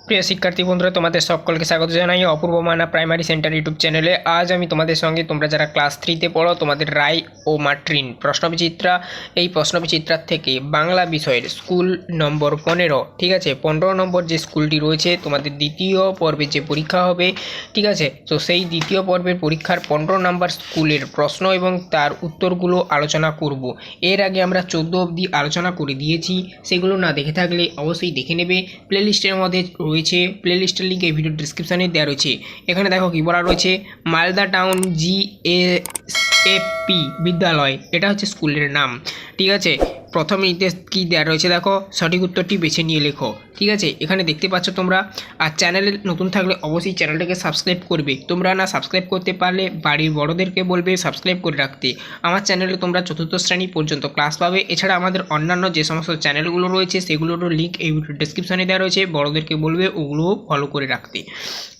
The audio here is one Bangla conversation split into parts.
প্রিয় শিক্ষার্থী বন্ধুরা, তোমাদের সকলকে স্বাগত জানাই অপূর্ব মানা প্রাইমারি সেন্টার ইউটিউব চ্যানেলে। আজ আমি তোমাদের সঙ্গে তোমরা যারা ক্লাস 3তে পড়ো তোমাদের রায় ও মাট্রিন প্রশ্নবিচিত্রা, এই প্রশ্নবিচিত্রার থেকে বাংলা বিষয়ের স্কুল নম্বর 15, ঠিক আছে, 15 নম্বর যে স্কুলটি রয়েছে তোমাদের দ্বিতীয় পর্বে যে পরীক্ষা হবে, ঠিক আছে, তো সেই দ্বিতীয় পর্বের পরীক্ষার 15 নম্বর স্কুলের প্রশ্ন এবং তার উত্তরগুলো আলোচনা করব। এর আগে আমরা 14 অবধি আলোচনা করে দিয়েছি, সেগুলো না দেখে থাকলে অবশ্যই দেখে নেবে। প্লেলিস্টের মধ্যে রয়েছে, প্লেলিস্টের লিঙ্ক এই ভিডিও ডিসক্রিপশানে দেওয়া রয়েছে। এখানে দেখো কি বলা রয়েছে, মালদা টাউন GSFP বিদ্যালয়, এটা হচ্ছে স্কুলের নাম, ঠিক আছে। প্রথম নির্দেশ কী দেওয়া রয়েছে দেখো, সঠিক উত্তরটি বেছে নিয়ে লেখো, ঠিক আছে। এখানে দেখতে পাচ্ছ তোমরা। আর চ্যানেলে নতুন থাকলে অবশ্যই চ্যানেলটাকে সাবস্ক্রাইব করবে। তোমরা না সাবস্ক্রাইব করতে পারলে বাড়ির বড়োদেরকে বলবে সাবস্ক্রাইব করে রাখতে। আমার চ্যানেলে তোমরা চতুর্থ শ্রেণী পর্যন্ত ক্লাস পাবে। এছাড়া আমাদের অন্যান্য যে সমস্ত চ্যানেলগুলো রয়েছে সেগুলোরও লিঙ্ক এই ভিডিও ডেসক্রিপশানে দেওয়া রয়েছে, বড়োদেরকে বলবে ওগুলোও ফলো করে রাখতে।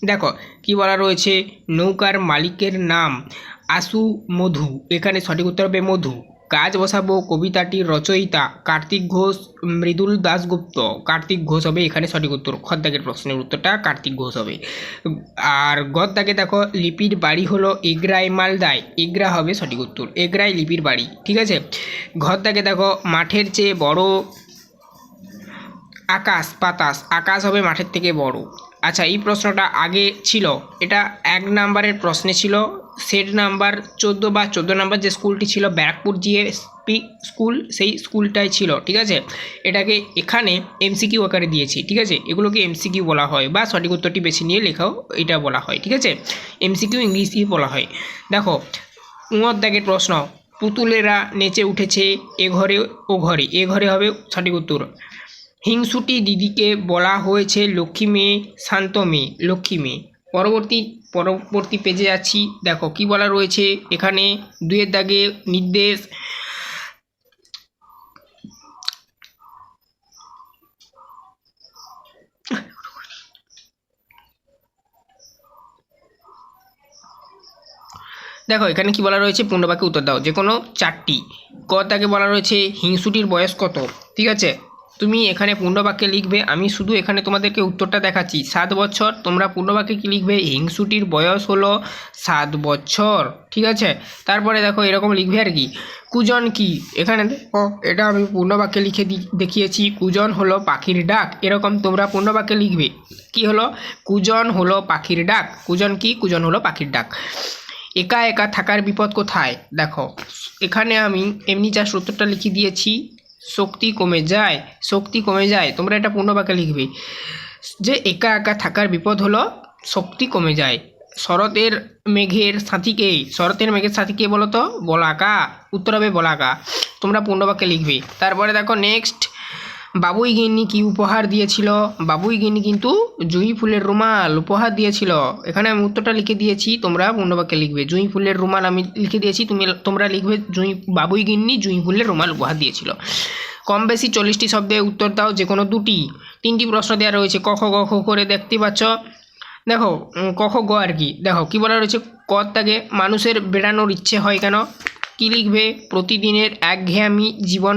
দেখো কি বলা রয়েছে, নৌকার মালিকের নাম আশু মধু, এখানে সঠিক উত্তর হবে মধু। কাজ বসাবো কবিতাটির রচয়িতা কার্তিক ঘোষ, মৃদুল দাশগুপ্ত। কার্তিক ঘোষ হবে এখানে সঠিক উত্তর। খদ্দাগের প্রশ্নের উত্তরটা কার্তিক ঘোষ হবে। আর গদ্দাকে দেখো, লিপির বাড়ি হলো এগরায় মালদায়, এগরা হবে সঠিক উত্তর। এগরায় লিপির বাড়ি, ঠিক আছে। ঘদ্দাকে দেখো, মাঠের চেয়ে বড় আকাশ বাতাস, আকাশ হবে মাঠের থেকে বড়। আচ্ছা, এই প্রশ্নটা আগে ছিল, এটা 1 নাম্বারের প্রশ্নে ছিল, সেট নাম্বার 14 বা 14 নাম্বার যে স্কুলটি ছিল ব্যারাকপুর GSP স্কুল, সেই স্কুলটাই ছিল, ঠিক আছে। এটাকে এখানে MCQ আকারে দিয়েছি, ঠিক আছে। এগুলোকে MCQ বলা হয়, বা সঠিক উত্তরটি বেছে নিয়ে লেখাও এটা বলা হয়, ঠিক আছে। MCQ ইংলিশই বলা হয়। দেখো 9 দাগের প্রশ্ন, পুতুলেরা নেচে উঠেছে এ ঘরে ও ঘরে, এ ঘরে হবে সঠিক উত্তর। হিংসুটি দিদিকে বলা হয়েছে লক্ষ্মী মেয়ে, শান্ত মেয়ে, লক্ষ্মী মেয়ে। পরবর্তী পেজে যাচ্ছি। দেখো কি বলা রয়েছে এখানে, 2 দাগে নির্দেশ। দেখো এখানে কি বলা রয়েছে, পূর্ণবাক্যে উত্তর দাও যে কোনো 4টি। ক দাগে বলা রয়েছে হিংসুটির বয়স কত, ঠিক আছে। তুমি এখানে পূর্ণবাক্যে লিখবে, আমি শুধু এখানে তোমাদেরকে উত্তরটা দেখাচ্ছি। 7 বছর। তোমরা পূর্ণবাক্যে কী লিখবে, হিংসুটির বয়স হলো 7 বছর, ঠিক আছে। তারপরে দেখো এরকম লিখবে আর কি, কুজন কি, এখানে দেখো এটা আমি পূর্ণবাক্যে লিখে দেখিয়েছি। কুজন হলো পাখির ডাক, এরকম তোমরা পূর্ণবাক্যে লিখবে। কি হলো, কুজন হলো পাখির ডাক। কুজন কি, কুজন হলো পাখির ডাক। একা একা থাকার বিপদ কোথায়, দেখো এখানে আমি এমনি যা সূত্রটা লিখে দিয়েছি, শক্তি কমে যায়, শক্তি কমে যায়। তোমরা এটা পূর্ণবাক্যে লিখবে যে একা একা থাকার বিপদ হলো শক্তি কমে যায়। শরতের মেঘের সাথীকে, শরতের মেঘের সাথীকে বলো তো, বলাকা, উত্তর হবে বলাকা। তোমরা পূর্ণবাক্যে লিখবে। তারপরে দেখো নেক্সট, বাবুই গিন্নি কি উপহার দিয়েছিল, বাবুই গিন্নি কিন্তু জুঁই ফুলের রুমাল উপহার দিয়েছিল। এখানে আমি উত্তরটা লিখে দিয়েছি, তোমরা পূর্ণবাক্যে লিখবে। জুঁই ফুলের রুমাল আমি লিখে দিয়েছি, তোমরা লিখবে বাবুই গিন্নি জুঁই ফুলের রুমাল উপহার দিয়েছিল। কম বেশি 40টি শব্দে উত্তর দাও যে কোনো 2টি। 3টি প্রশ্ন দেওয়া রয়েছে, ক খ গ ঘ করে দেখতে পাচ্ছ। দেখো ক খ গ আর কি, দেখো কি বলা রয়েছে, ক থেকে মানুষের বেড়ানোর ইচ্ছে হয় কেন, কি লিখবে, প্রতিদিনের একঘেয়েমি জীবন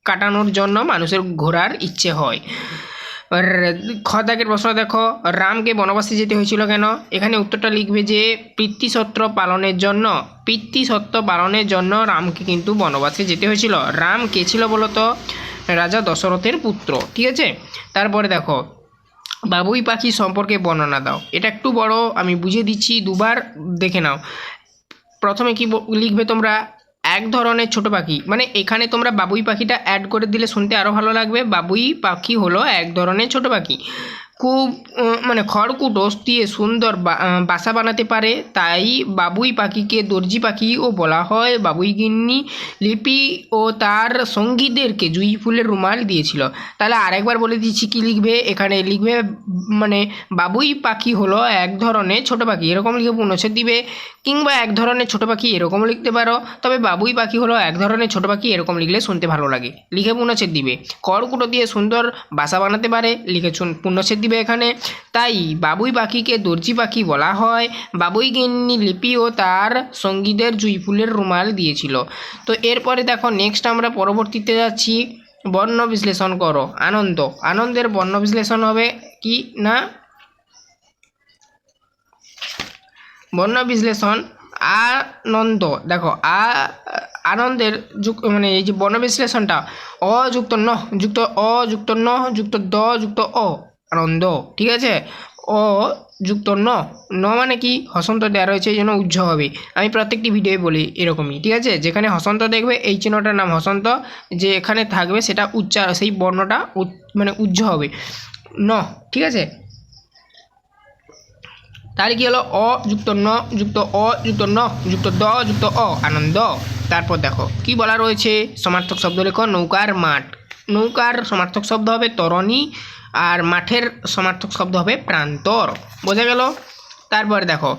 কাটানোর জন্য মানুষের ঘোরার ইচ্ছে হয়। আর খ দাগের প্রশ্ন দেখো, রামকে বনবাসে যেতে হয়েছিল কেন, এখানে উত্তরটা লিখবে যে পিতৃসত্র পালনের জন্য, পিতৃসত্র পালনের জন্য রামকে কিন্তু বনবাসে যেতে হয়েছিল। রাম কে ছিল বলো তো, রাজা দশরথের পুত্র, ঠিক আছে। তারপরে দেখো, বাবুই পাখি সম্পর্কে বর্ণনা দাও। এটা একটু বড়, আমি বুঝিয়ে দিচ্ছি, দুবার দেখে নাও। প্রথমে কি লিখবে তোমরা, এক ধরনের ছোট পাখি, মানে এখানে তোমরা বাবুই পাখিটা অ্যাড করে দিলে শুনতে আরও ভালো লাগবে। বাবুই পাখি হলো এক ধরনের ছোট পাখি, খুব মানে খড়কুটো দিয়ে সুন্দর বাসা বানাতে পারে, তাই বাবুই পাখিকে দর্জি পাখিও বলা হয়। বাবুই গিন্নি লিপি ও তার সঙ্গীদেরকে জুঁই ফুলের রুমাল দিয়েছিল। তাহলে আরেকবার বলে দিচ্ছি, কি লিখবে, এখানে লিখবে মানে বাবুই পাখি হলো এক ধরনের ছোট পাখি, এরকম লিখে পূর্ণচ্ছেদ দিবে, কিংবা এক ধরনের ছোট পাখি এরকম লিখতে পারো। তবে বাবুই পাখি হলো এক ধরনের ছোট পাখি এরকম লিখলে শুনতে ভালো লাগে, লিখে পূর্ণচ্ছেদ দিবে। খড়কুটো দিয়ে সুন্দর বাসা বানাতে পারে, লিখে পূর্ণচ্ছেদ দিবে এখানে। তাই বাবুই পাখিকে দর্জি পাখি বলা হয়। বাবুই গিন্নি লিপি ও তার সঙ্গীদের জুঁই ফুলের রুমাল দিয়েছিল। তো এরপরে দেখো নেক্সট আমরা পরবর্তীতে যাচ্ছি, বর্ণ বিশ্লেষণ করো। আনন্দ, আনন্দের বর্ণ বিশ্লেষণ হবে কি না বর্ণ বিশ্লেষণ আনন্দ, দেখো আনন্দের মানে এই যে বর্ণ বিশ্লেষণটা অ যুক্ত ন যুক্ত অ যুক্ত ন যুক্ত দ যুক্ত অ আনন্দ, ঠিক আছে। অ যুক্ত ন মানে কি হসন্ত দেওয়া রয়েছে এই জন্য উজ্জ্ব হবে। আমি প্রত্যেকটি ভিডিওয়ে বলি এরকমই, ঠিক আছে। যেখানে হসন্ত দেখবে এই চিহ্নটার নাম হসন্ত, যে এখানে থাকবে সেটা সেই বর্ণটা মানে উজ্জ্ব হবে ন, ঠিক আছে। তাহলে কি হলো অ যুক্ত ন যুক্ত অ যুক্ত ন যুক্ত দ যুক্ত অ আনন্দ। তারপর দেখো কি বলা রয়েছে, সমার্থক শব্দ লেখো। নৌকার মাঠ, নৌকার সমার্থক শব্দ হবে তরণী, আর মাঠের সমার্থক শব্দ হবে প্রান্তর, বোঝা গেল। তারপর দেখো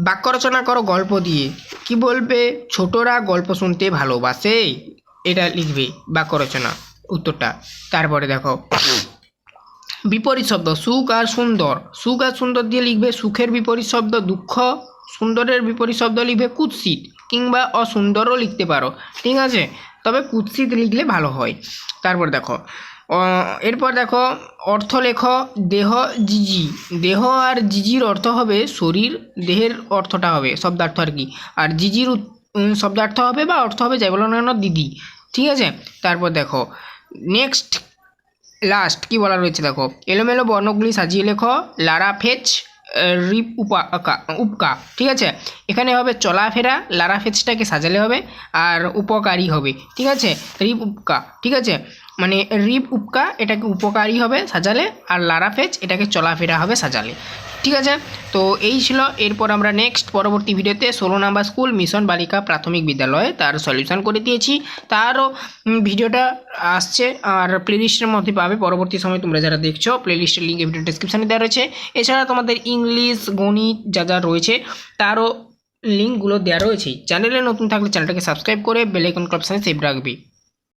বাক্য রচনা করো গল্প দিয়ে। কি বলবে, ছোটরা গল্প শুনতে ভালোবাসে, এটা লিখবে বাক্য রচনা উত্তরটা। তারপরে দেখো বিপরীত শব্দ সুখ আর সুন্দর, সুখ আর সুন্দর দিয়ে লিখবে সুখের বিপরীত শব্দ দুঃখ, সুন্দরের বিপরীত শব্দ লিখবে কুৎসিত, কিংবা অসুন্দরও লিখতে পারো, ঠিক আছে, তবে কুৎসিত লিখলে ভালো হয়। তারপর দেখো এরপর দেখো অর্থ লেখো। দেহ জিজি, দেহ আর জিজির অর্থ হবে শরীর, দেহের অর্থটা হবে শব্দার্থ আর কি, আর জিজির শব্দার্থ হবে বা অর্থ হবে যাই বলো না কেন দিদি, ঠিক আছে। তারপর দেখো নেক্সট লাস্ট কি বলা রয়েছে দেখো, এলোমেলো বর্ণগুলি সাজিয়ে লেখো। লারা ফেচ রিপ উপকা, ঠিক আছে। এখানে হবে চলাফেরা, লারা ফেচটাকে সাজালে হবে, আর উপকারী হবে, ঠিক আছে। রিপ উপকা, ঠিক আছে, মানে রিপ উপকা এটাকে উপকারী হবে সাজালে, আর লারা ফেচ এটাকে চলাফেরা হবে সাজালে, ঠিক আছে। তো এই ছিল। এরপর আমরা নেক্সট পরবর্তী ভিডিওতে 16 নম্বর স্কুল মিশন বালিকা প্রাথমিক বিদ্যালয়ে তার সলিউশন করে দিয়েছি, তারও ভিডিওটা আসছে আর প্লেলিস্টের মধ্যে পাবে। পরবর্তী সময় তোমরা যারা দেখছো প্লেলিস্টের লিঙ্ক ভিডিও ডেসক্রিপশানে দেওয়া রয়েছে। এছাড়া তোমাদের ইংলিশ গণিত যা যা রয়েছে তারও লিঙ্কগুলো দেওয়া রয়েছে। চ্যানেলে নতুন থাকলে চ্যানেলটাকে সাবস্ক্রাইব করে বেল আইকন অপশানে সেভ রাখবে।